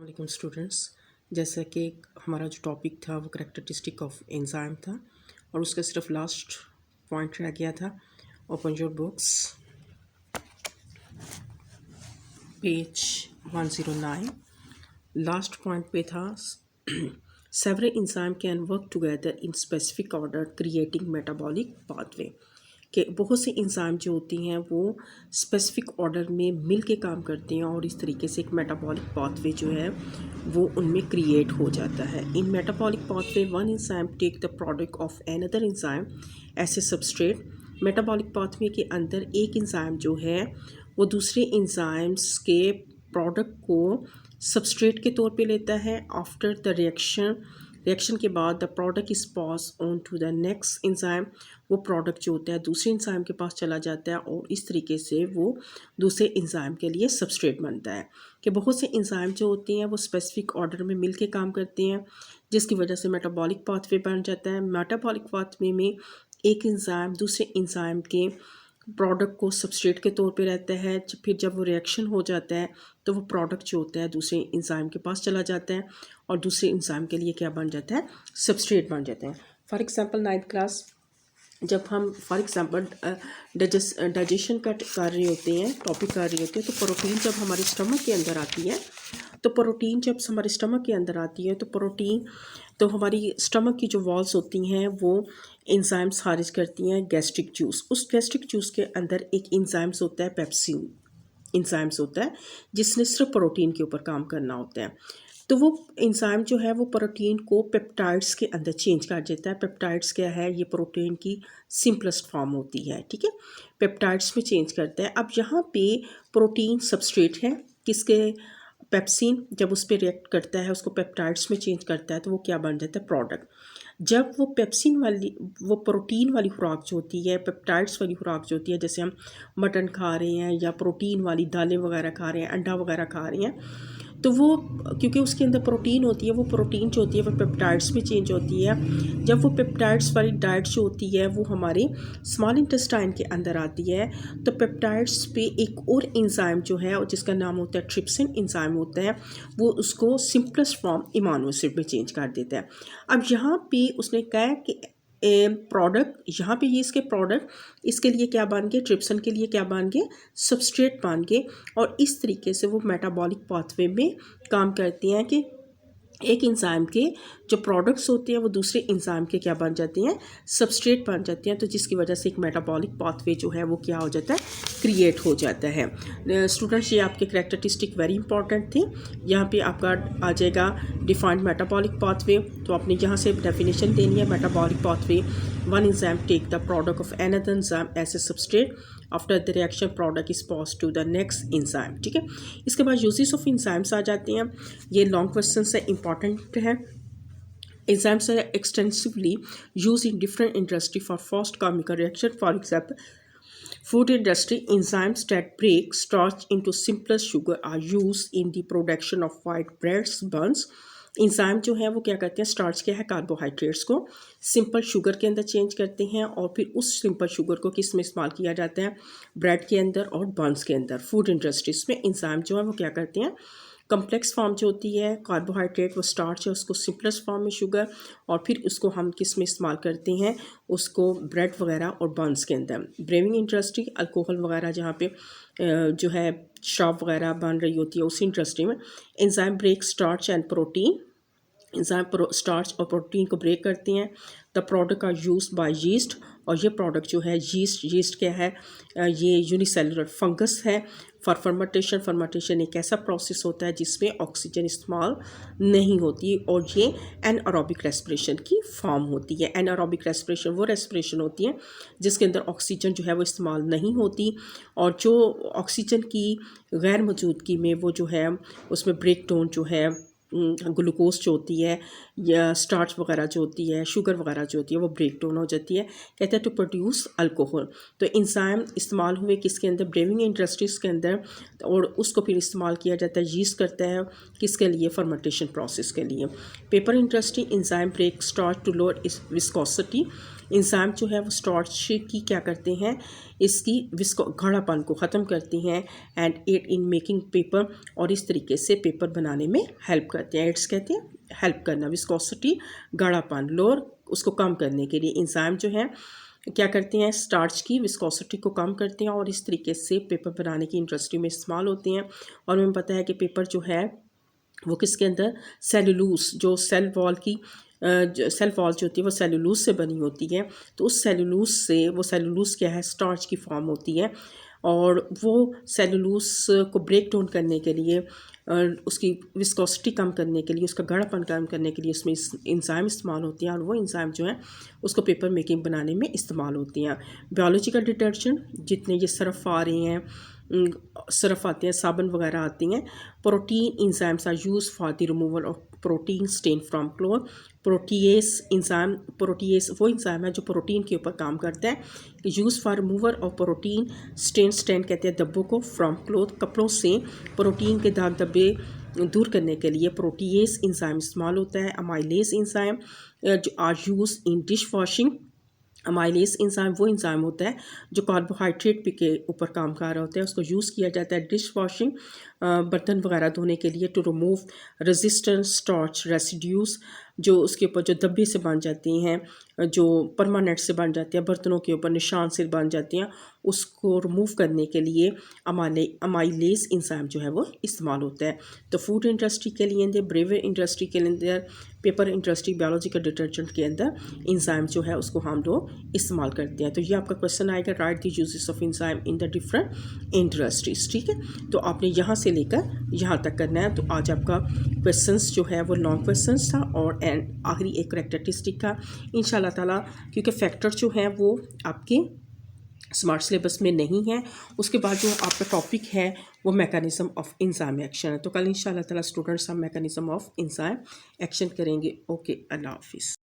वालेकुम स्टूडेंट्स। जैसा कि हमारा जो टॉपिक था वो करैक्टरिस्टिक ऑफ एंजाइम था और उसका सिर्फ लास्ट पॉइंट रह गया था। Open your books, page 109। Last point पे था several enzyme can work together in specific order creating metabolic pathway. कि बहुत सी एंजाइम जो होती हैं वो स्पेसिफिक ऑर्डर में मिल के काम करते हैं और इस तरीके से एक मेटाबॉलिक पाथवे जो है वो उनमें क्रिएट हो जाता है। In metabolic pathway one enzyme take the product of another enzyme as a substrate. Metabolic pathway के अंदर एक एंजाइम जो है वो दूसरे एंजाइम्स के प्रोडक्ट को सबस्ट्रेट के तौर पे लेता है। आफ्टर द रिएक्शन के बाद the product is pass on to the next enzyme. वो प्रोडक्ट जो होता है दूसरे एंजाइम के पास चला जाता है और इस तरीके से वो दूसरे एंजाइम के लिए सबस्ट्रेट बनता है। कि बहुत से एंजाइम जो होते हैं वो स्पेसिफिक ऑर्डर में मिल के काम करते हैं जिसकी वजह से मेटाबॉलिक पाथवे बन जाता है। मेटाबॉलिक पाथवे में एक एंजाइम दूसरे एंजाइम के प्रोडक्ट को सबस्ट्रेट के तौर पे रहता है। फिर जब वो रिएक्शन हो जाता है तो वो प्रोडक्ट जो होता है दूसरे एंजाइम के पास चला जाता है और दूसरे एंजाइम के लिए क्या बन जाता है, सबस्ट्रेट बन जाता है। फॉर एग्जांपल 9th क्लास जब हम फॉर एग्जांपल डाइजेशन कर रहे होते हैं, टॉपिक कर रहे होते हैं, तो प्रोटीन जब हमारे स्टमक के अंदर आती है तो प्रोटीन तो हमारी स्टमक की जो वॉल्स होती हैं वो एंजाइम्स खारिज करती हैं गैस्ट्रिक जूस। उस गैस्ट्रिक जूस के अंदर एक एंजाइम्स होता है, पेप्सिन एंजाइम्स होता है जिसने सिर्फ प्रोटीन के ऊपर काम करना होता है। तो वो एंजाइम जो है वो प्रोटीन को पेप्टाइड्स के अंदर चेंज कर देता है। पेप्टाइड्स क्या है, ये प्रोटीन की सिंपलेस्ट फॉर्म होती है, ठीक है। पेप्टाइड्स में चेंज करता है। अब यहाँ पे प्रोटीन सबस्ट्रेट है किसके, पेप्सिन जब उस पर रिएक्ट करता है उसको पेप्टाइड्स में चेंज करता है तो वो क्या बन जाता है, प्रोडक्ट। जब वो वो प्रोटीन वाली खुराक जो होती है, पेप्टाइड्स वाली खुराक जो होती है, जैसे हम मटन खा रहे हैं या प्रोटीन वाली दालें वगैरह खा रहे हैं, अंडा वगैरह खा रहे हैं, तो वो क्योंकि उसके अंदर प्रोटीन होती है, वो प्रोटीन जो होती है वो पेप्टाइड्स में चेंज होती है। जब वो पेप्टाइड्स वाली डाइट जो होती है वो हमारे स्मॉल इंटेस्टाइन के अंदर आती है तो पेप्टाइड्स पे एक और एंजाइम जो है जिसका नाम होता है ट्रिप्सिन एंजाइम होता है, वो उसको सिंपलेस्ट फॉर्म इमानो एसिड में चेंज कर देता है। अब यहाँ पे उसने कहा कि प्रोडक्ट, यहाँ पे ये इसके प्रोडक्ट इसके लिए क्या बन गए, ट्रिप्सिन के लिए क्या बन गए, सबस्ट्रेट बन गए। और इस तरीके से वो मेटाबॉलिक पाथवे में काम करती हैं कि एक एंजाइम के जो प्रोडक्ट्स होते हैं वो दूसरे एंजाइम के क्या बन जाते हैं, सबस्ट्रेट बन जाते हैं। तो जिसकी वजह से एक मेटाबॉलिक पाथवे जो है वो क्या हो जाता है, क्रिएट हो जाता है। स्टूडेंट्स ये आपके करैक्टरिस्टिक वेरी इंपॉर्टेंट थे। यहाँ पे आपका आ जाएगा डिफाइंड मेटाबॉलिक पाथवे। तो आपने यहाँ से डेफिनेशन देनी है metabolic pathway. One enzyme take the product of another enzyme as a substrate. After the reaction product is pass to the next enzyme, ठीक है। इसके बाद यूजेस ऑफ एंजाइम्स आ जाते हैं। ये लॉन्ग क्वेश्चन से इंपॉर्टेंट है। Enzymes are extensively use in different industry for fast chemical reaction. For example food industry, enzymes that break starch into simpler sugar are used in the production of white breads, buns. Enzyme जो है वो क्या करते हैं, starch क्या है, carbohydrates को simple sugar के अंदर चेंज करते हैं और फिर उस सिंपल शुगर को किस में इस्तेमाल किया जाता है, ब्रेड के अंदर और बंस के अंदर। फूड इंडस्ट्रीज में इंजाइम जो है वो क्या करते हैं, कम्प्लेक्स फॉर्म जो होती है कार्बोहाइड्रेट वो स्टार्च है उसको सिंपलेस्ट फॉर्म में शुगर, और फिर उसको हम किस में इस्तेमाल करते हैं, उसको ब्रेड वगैरह और बंस के अंदर। ब्रेविंग इंडस्ट्री अल्कोहल वगैरह जहाँ पे जो है शराब वगैरह बन रही होती है उस इंडस्ट्री में enzyme break starch and protein. Enzyme starch और प्रोटीन को ब्रेक करते हैं। The product are used by yeast, और ये प्रोडक्ट जो है यीस्ट क्या है, ये यूनिसेलुलर फंगस है। फॉर फर्मेंटेशन एक ऐसा प्रोसेस होता है जिसमें ऑक्सीजन इस्तेमाल नहीं होती और ये एनारोबिक रेस्पिरेशन की फॉर्म होती है। एनारोबिक रेस्पिरेशन वो रेस्पिरेशन होती है जिसके अंदर ऑक्सीजन जो है वो इस्तेमाल नहीं होती, और जो ऑक्सीजन की गैर मौजूदगी में वो जो है उसमें ब्रेक डाउन जो है ग्लूकोज जो होती है या स्टार्च वगैरह जो होती है, शुगर वगैरह जो होती है वो ब्रेक डाउन हो जाती है। कहते हैं टू प्रोड्यूस अल्कोहल। तो एंजाइम इस्तेमाल हुए किसके अंदर, ब्रेविंग इंडस्ट्रीज के अंदर, और उसको फिर इस्तेमाल किया जाता है, यीस्ट करता है किसके लिए, फर्मेंटेशन प्रोसेस के लिए। Paper industry enzyme break starch to lower viscosity. Enzyme जो है वो स्टार्च की क्या करते हैं, इसकी विस्को गाढ़ापन को ख़त्म करती हैं and aid in making paper, और इस तरीके से पेपर बनाने में हेल्प करते हैं। एड्स कहते हैं हेल्प करना, विस्कोसिटी गाढ़ापन लोअर उसको कम करने के लिए इंजाइम जो है क्या करते हैं, स्टार्च की विस्कोसिटी को कम करते हैं और इस तरीके से पेपर बनाने की इंडस्ट्री में इस्तेमाल होते हैं। और हमें पता है कि पेपर जो है वो किसके अंदर, सेलुलोज, जो सेल वॉल की सेल वॉल जो होती है वो सेलुलोज से बनी होती है। तो उस सेलुलोज से, वो सेलुलोज क्या है, स्टार्च की फॉर्म होती है और वो सेलुलोज को ब्रेक डाउन करने के लिए, उसकी विस्कोसिटी कम करने के लिए, उसका गाढ़ापन कम करने के लिए उसमें इंजाइम इस्तेमाल होती हैं और वो इंजाइम जो है उसको पेपर मेकिंग बनाने में इस्तेमाल होती हैं। बायोलॉजिकल डिटर्जेंट जितने ये सर्फ आ रहे हैं, सर्फ आते हैं, साबुन वगैरह आती हैं, protein enzymes are use for the removal of protein stain from cloth. Protease enzyme, protease वो इंजाइम है जो प्रोटीन के ऊपर काम करता है, use for removal of protein stain, stain कहते हैं धब्बों को, फ्रॉम क्लोथ कपड़ों से प्रोटीन के दाग धब्बे दूर करने के लिए प्रोटीएस इंजाइम इस्तेमाल होता है। अमाइलेज इंजाइम जो are use in dish washing, amylase enzyme वो इंजाइम होता है जो कार्बोहाइड्रेट के ऊपर काम कर रहा होता है, उसको यूज़ किया जाता है डिश वॉशिंग, बर्तन वगैरह धोने के लिए, to remove resistant starch residues, जो उसके ऊपर जो धब्बे से बन जाती हैं, जो परमानेंट से बन जाती हैं, बर्तनों के ऊपर निशान से बन जाती हैं, उसको रिमूव करने के लिए अमाइलेज इंजाइम जो है वो इस्तेमाल होता है। तो फूड इंडस्ट्री के लिए अंदर, ब्रेवर इंडस्ट्री के अंदर, पेपर इंडस्ट्री, बायोलॉजिकल डिटर्जेंट के अंदर इंजाइम जो है उसको हम लोग इस्तेमाल करते हैं। तो ये आपका क्वेश्चन आएगा, right the uses of enzyme in the different industries. ठीक है, तो आपने यहाँ से लेकर यहाँ तक करना है। तो आज आपका क्वेश्चंस जो है वो लॉन्ग क्वेश्चंस था और एंड आखिरी एक करेक्टरिस्टिक था इंशाल्लाह ताला, क्योंकि फैक्टर जो है वो आपके स्मार्ट सिलेबस में नहीं है। उसके बाद जो आपका टॉपिक है वो मैकेनिज्म ऑफ इंजाइम एक्शन है। तो कल इंशाल्लाह ताला स्टूडेंट्स हम मैकेनिज्म ऑफ इंजाइम एक्शन करेंगे। ओके, अल्लाह हाफिज़।